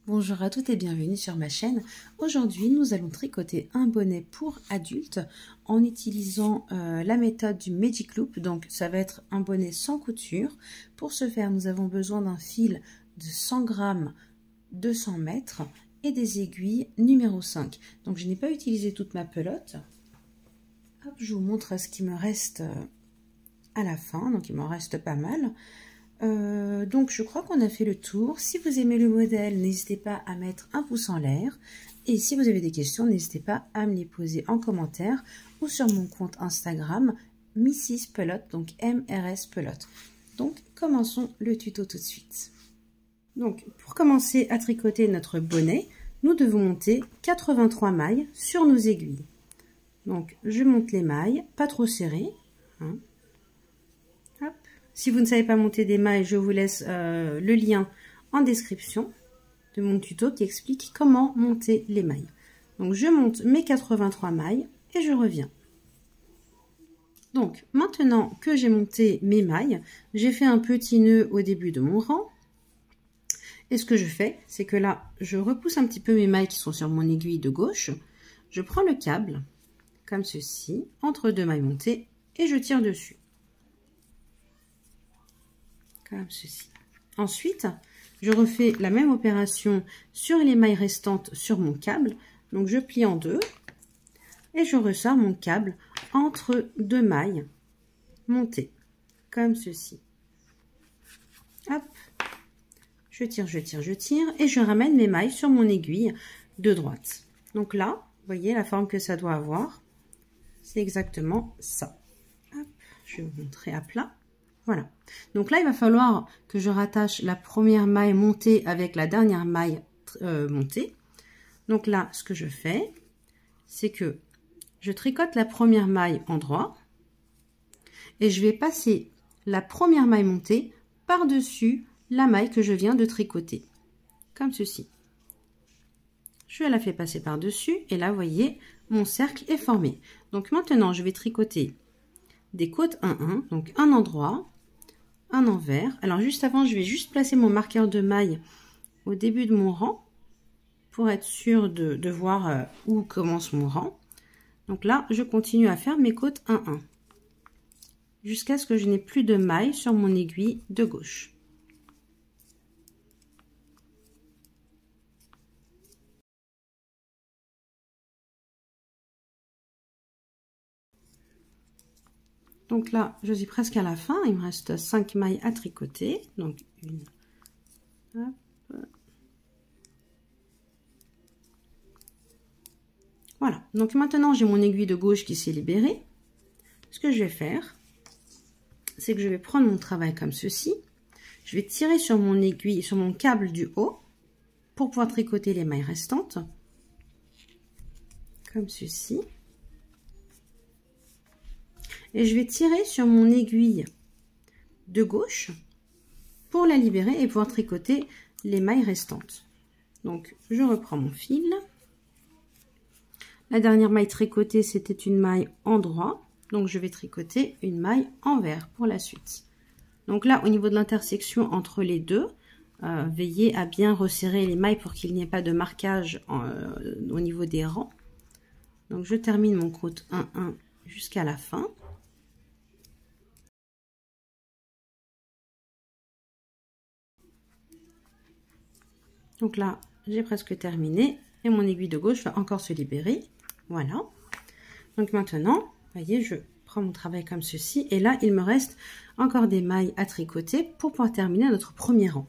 Bonjour à toutes et bienvenue sur ma chaîne. Aujourd'hui, nous allons tricoter un bonnet pour adultes en utilisant la méthode du Magic Loop. Donc, ça va être un bonnet sans couture. Pour ce faire, nous avons besoin d'un fil de 100 grammes, 200 mètres et des aiguilles numéro 5. Donc, je n'ai pas utilisé toute ma pelote. Hop, je vous montre ce qui me reste à la fin. Donc, il m'en reste pas mal. Donc je crois qu'on a fait le tour. Si vous aimez le modèle, n'hésitez pas à mettre un pouce en l'air. Et si vous avez des questions, n'hésitez pas à me les poser en commentaire ou sur mon compte Instagram Mrs Pelote, donc MRS Pelote. Donc commençons le tuto tout de suite. Donc pour commencer à tricoter notre bonnet, nous devons monter 83 mailles sur nos aiguilles. Donc je monte les mailles, pas trop serrées, hein. Si vous ne savez pas monter des mailles, je vous laisse le lien en description de mon tuto qui explique comment monter les mailles. Donc je monte mes 83 mailles et je reviens. Donc maintenant que j'ai monté mes mailles, j'ai fait un petit nœud au début de mon rang. Et ce que je fais, c'est que là, je repousse un petit peu mes mailles qui sont sur mon aiguille de gauche. Je prends le câble, comme ceci, entre deux mailles montées et je tire dessus. Comme ceci. Ensuite, je refais la même opération sur les mailles restantes sur mon câble. Donc, je plie en deux et je ressors mon câble entre deux mailles montées, comme ceci. Hop, je tire et je ramène mes mailles sur mon aiguille de droite. Donc là, vous voyez la forme que ça doit avoir. C'est exactement ça. Hop, je vais vous montrer à plat. Voilà, donc là il va falloir que je rattache la première maille montée avec la dernière maille montée. Donc là ce que je fais, c'est que je tricote la première maille en droit et je vais passer la première maille montée par-dessus la maille que je viens de tricoter, comme ceci. Je la fais passer par-dessus et là vous voyez mon cercle est formé. Donc maintenant je vais tricoter des côtes 1-1, donc un endroit, un envers. Alors juste avant, je vais juste placer mon marqueur de maille au début de mon rang pour être sûr de voir où commence mon rang. Donc là, je continue à faire mes côtes 1-1 jusqu'à ce que je n'ai plus de mailles sur mon aiguille de gauche. Donc là, je suis presque à la fin. Il me reste 5 mailles à tricoter. Donc une. Hop. Voilà. Donc maintenant, j'ai mon aiguille de gauche qui s'est libérée. Ce que je vais faire, c'est que je vais prendre mon travail comme ceci. Je vais tirer sur mon aiguille, sur mon câble du haut, pour pouvoir tricoter les mailles restantes. Comme ceci. Et je vais tirer sur mon aiguille de gauche pour la libérer et pouvoir tricoter les mailles restantes. Donc je reprends mon fil. La dernière maille tricotée, c'était une maille en droit, donc je vais tricoter une maille envers pour la suite. Donc là, au niveau de l'intersection entre les deux, veillez à bien resserrer les mailles pour qu'il n'y ait pas de marquage au niveau des rangs. Donc je termine mon côte 1-1 jusqu'à la fin. Donc là, j'ai presque terminé et mon aiguille de gauche va encore se libérer. Voilà. Donc maintenant, vous voyez, je prends mon travail comme ceci et là, il me reste encore des mailles à tricoter pour pouvoir terminer notre premier rang.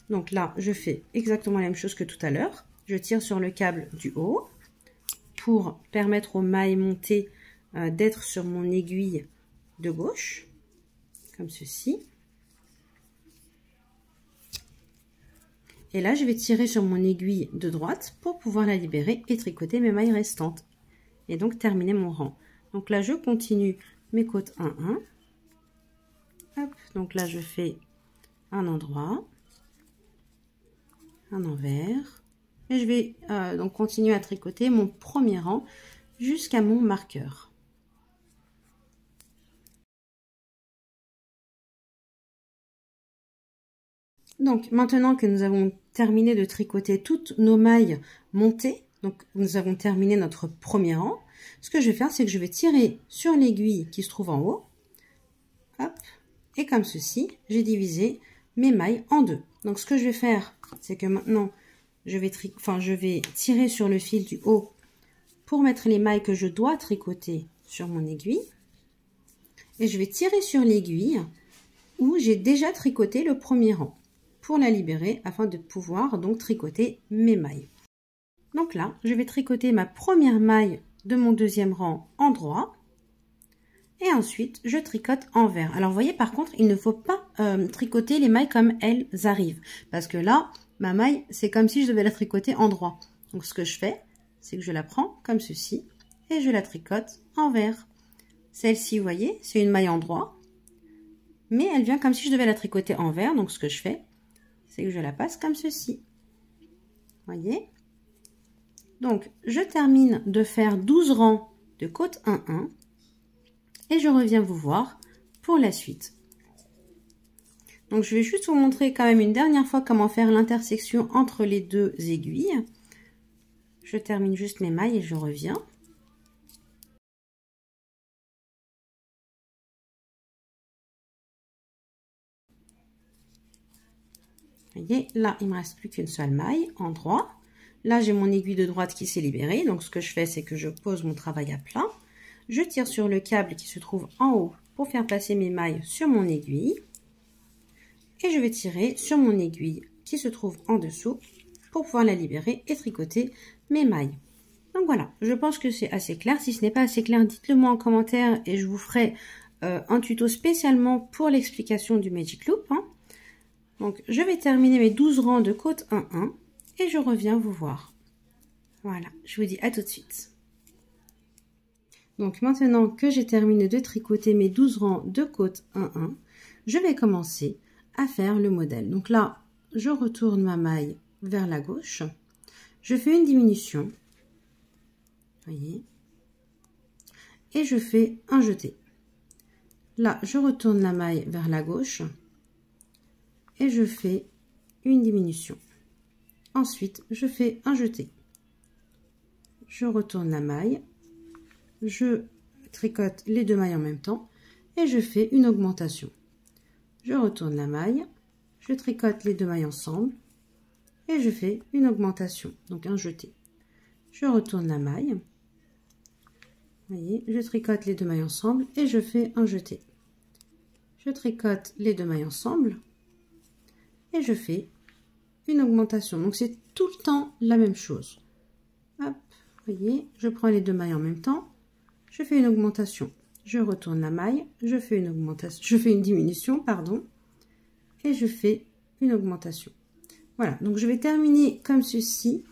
Donc là, je fais exactement la même chose que tout à l'heure. Je tire sur le câble du haut pour permettre aux mailles montées d'être sur mon aiguille de gauche, comme ceci. Et là, je vais tirer sur mon aiguille de droite pour pouvoir la libérer et tricoter mes mailles restantes. Et donc, terminer mon rang. Donc là, je continue mes côtes 1-1. Hop, donc là, je fais un endroit, un envers. Et je vais donc continuer à tricoter mon premier rang jusqu'à mon marqueur. Donc, maintenant que nous avons terminé de tricoter toutes nos mailles montées, donc nous avons terminé notre premier rang, ce que je vais faire, c'est que je vais tirer sur l'aiguille qui se trouve en haut. Hop, et comme ceci, j'ai divisé mes mailles en deux. Donc, ce que je vais faire, c'est que maintenant, je vais tirer sur le fil du haut pour mettre les mailles que je dois tricoter sur mon aiguille. Et je vais tirer sur l'aiguille où j'ai déjà tricoté le premier rang pour la libérer afin de pouvoir donc tricoter mes mailles. Donc là, je vais tricoter ma première maille de mon deuxième rang en droit et ensuite je tricote envers. Alors vous voyez, par contre, il ne faut pas tricoter les mailles comme elles arrivent parce que là, ma maille, c'est comme si je devais la tricoter en droit. Donc ce que je fais, c'est que je la prends comme ceci et je la tricote envers. Celle-ci, vous voyez, c'est une maille en droit, mais elle vient comme si je devais la tricoter envers. Donc ce que je fais, c'est que je la passe comme ceci. Voyez? Donc, je termine de faire 12 rangs de côte 1-1 et je reviens vous voir pour la suite. Donc, je vais juste vous montrer quand même une dernière fois comment faire l'intersection entre les deux aiguilles. Je termine juste mes mailles et je reviens. Vous voyez, là, il ne me reste plus qu'une seule maille en droit. Là, j'ai mon aiguille de droite qui s'est libérée. Donc, ce que je fais, c'est que je pose mon travail à plat. Je tire sur le câble qui se trouve en haut pour faire passer mes mailles sur mon aiguille. Et je vais tirer sur mon aiguille qui se trouve en dessous pour pouvoir la libérer et tricoter mes mailles. Donc, voilà. Je pense que c'est assez clair. Si ce n'est pas assez clair, dites-le moi en commentaire et je vous ferai un tuto spécialement pour l'explication du Magic Loop. Donc, je vais terminer mes 12 rangs de côte 1-1 et je reviens vous voir. Voilà, je vous dis à tout de suite. Donc, maintenant que j'ai terminé de tricoter mes 12 rangs de côte 1-1, je vais commencer à faire le modèle. Donc là, je retourne ma maille vers la gauche. Je fais une diminution. Voyez. Et je fais un jeté. Là, je retourne la maille vers la gauche. Et je fais une diminution. Ensuite, je fais un jeté. Je retourne la maille, je tricote les deux mailles en même temps et je fais une augmentation. Je retourne la maille, je tricote les deux mailles ensemble et je fais une augmentation, donc un jeté. Je retourne la maille, vous voyez, je tricote les deux mailles ensemble et je fais un jeté. Je tricote les deux mailles ensemble et je fais une augmentation. Donc c'est tout le temps la même chose. Hop, vous voyez, je prends les deux mailles en même temps, je fais une augmentation, je retourne la maille, je fais une augmentation, je fais une diminution, pardon, et je fais une augmentation. Voilà, donc je vais terminer comme ceci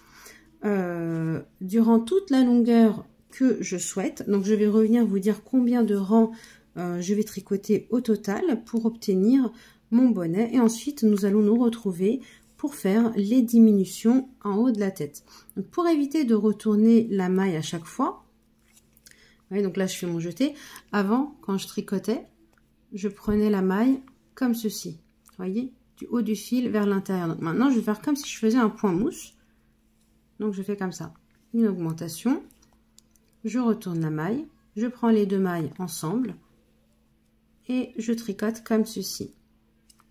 durant toute la longueur que je souhaite. Donc je vais revenir vous dire combien de rangs je vais tricoter au total pour obtenir mon bonnet et ensuite nous allons nous retrouver pour faire les diminutions en haut de la tête. Donc pour éviter de retourner la maille à chaque fois, vous voyez, donc là je fais mon jeté. Avant, quand je tricotais, je prenais la maille comme ceci, vous voyez, du haut du fil vers l'intérieur. Donc maintenant je vais faire comme si je faisais un point mousse. Donc je fais comme ça, une augmentation, je retourne la maille, je prends les deux mailles ensemble et je tricote comme ceci.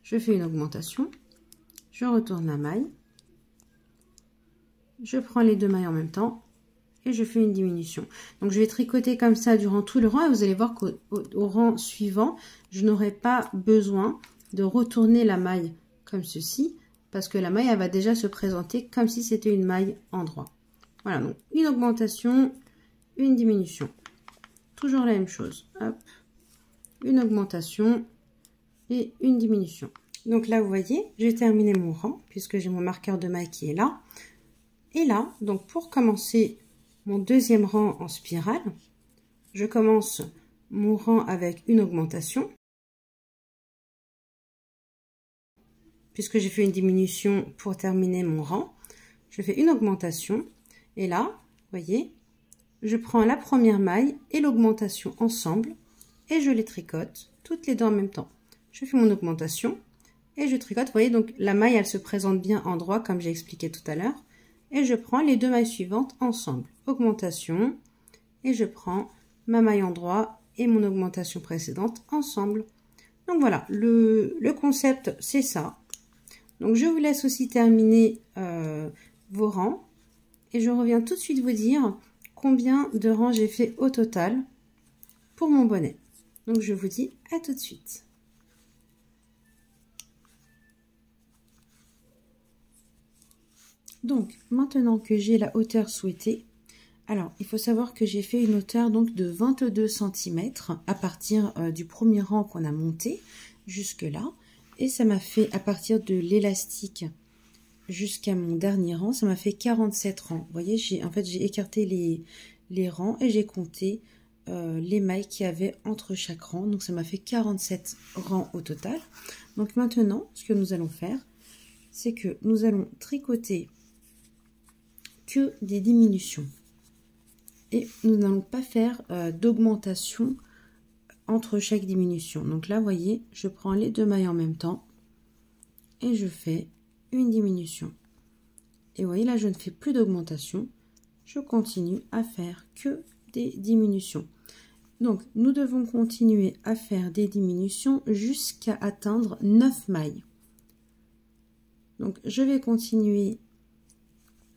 Je fais une augmentation, je retourne la maille, je prends les deux mailles en même temps et je fais une diminution. Donc je vais tricoter comme ça durant tout le rang et vous allez voir qu'au rang suivant, je n'aurai pas besoin de retourner la maille comme ceci parce que la maille elle va déjà se présenter comme si c'était une maille en droit. Voilà, donc une augmentation, une diminution. Toujours la même chose. Hop, une augmentation et une diminution. Donc là, vous voyez, j'ai terminé mon rang puisque j'ai mon marqueur de maille qui est là. Et là, donc pour commencer mon deuxième rang en spirale, je commence mon rang avec une augmentation. Puisque j'ai fait une diminution pour terminer mon rang, je fais une augmentation. Et là, vous voyez, je prends la première maille et l'augmentation ensemble et je les tricote toutes les deux en même temps. Je fais mon augmentation et je tricote. Vous voyez, donc la maille, elle se présente bien en droit, comme j'ai expliqué tout à l'heure. Et je prends les 2 mailles suivantes ensemble. Augmentation, et je prends ma maille en droit et mon augmentation précédente ensemble. Donc voilà, le concept, c'est ça. Donc je vous laisse aussi terminer vos rangs. Et je reviens tout de suite vous dire combien de rangs j'ai fait au total pour mon bonnet. Donc je vous dis à tout de suite. Donc, maintenant que j'ai la hauteur souhaitée, alors, il faut savoir que j'ai fait une hauteur donc de 22 cm à partir du premier rang qu'on a monté jusque là. Et ça m'a fait, à partir de l'élastique jusqu'à mon dernier rang, ça m'a fait 47 rangs. Vous voyez, en fait, j'ai écarté les rangs et j'ai compté les mailles qu'il y avait entre chaque rang. Donc, ça m'a fait 47 rangs au total. Donc, maintenant, ce que nous allons faire, c'est que nous allons tricoter que des diminutions et nous n'allons pas faire d'augmentation entre chaque diminution. Donc là, vous voyez, je prends les 2 mailles en même temps et je fais une diminution. Et vous voyez, là, je ne fais plus d'augmentation, je continue à faire que des diminutions. Donc, nous devons continuer à faire des diminutions jusqu'à atteindre 9 mailles. Donc, je vais continuer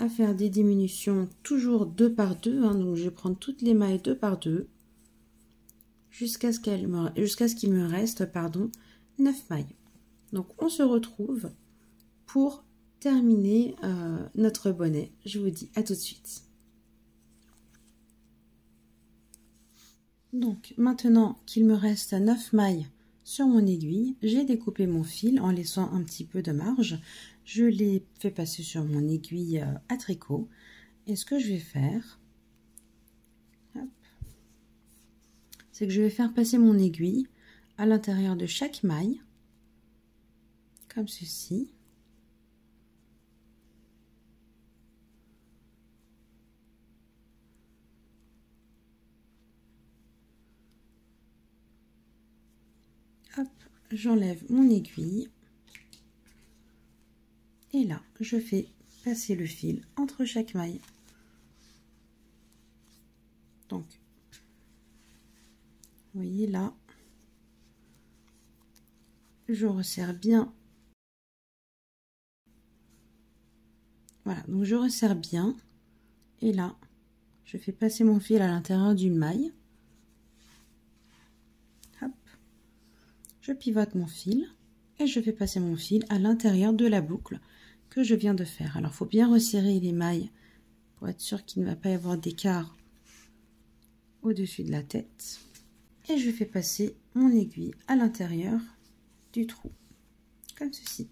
à faire des diminutions toujours 2 par 2, hein, donc je vais prendre toutes les mailles 2 par 2 jusqu'à ce qu'il me reste 9 mailles. Donc on se retrouve pour terminer notre bonnet. Je vous dis à tout de suite. Donc maintenant qu'il me reste 9 mailles sur mon aiguille, j'ai découpé mon fil en laissant un petit peu de marge. Je l'ai fait passer sur mon aiguille à tricot. Et ce que je vais faire, c'est que je vais faire passer mon aiguille à l'intérieur de chaque maille, comme ceci. Hop, j'enlève mon aiguille. Et là, je fais passer le fil entre chaque maille. Donc, vous voyez là, je resserre bien. Voilà, donc je resserre bien. Et là, je fais passer mon fil à l'intérieur d'une maille. Hop, je pivote mon fil et je fais passer mon fil à l'intérieur de la boucle que je viens de faire. Alors, il faut bien resserrer les mailles pour être sûr qu'il ne va pas y avoir d'écart au-dessus de la tête. Et je fais passer mon aiguille à l'intérieur du trou, comme ceci.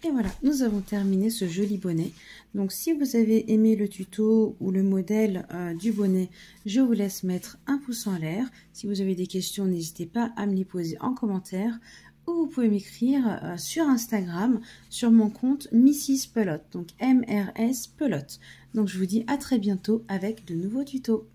Et voilà, nous avons terminé ce joli bonnet. Donc si vous avez aimé le tuto ou le modèle du bonnet, je vous laisse mettre un pouce en l'air. Si vous avez des questions, n'hésitez pas à me les poser en commentaire. Ou vous pouvez m'écrire sur Instagram, sur mon compte Mrs Pelote, donc MRS Pelote. Donc je vous dis à très bientôt avec de nouveaux tutos.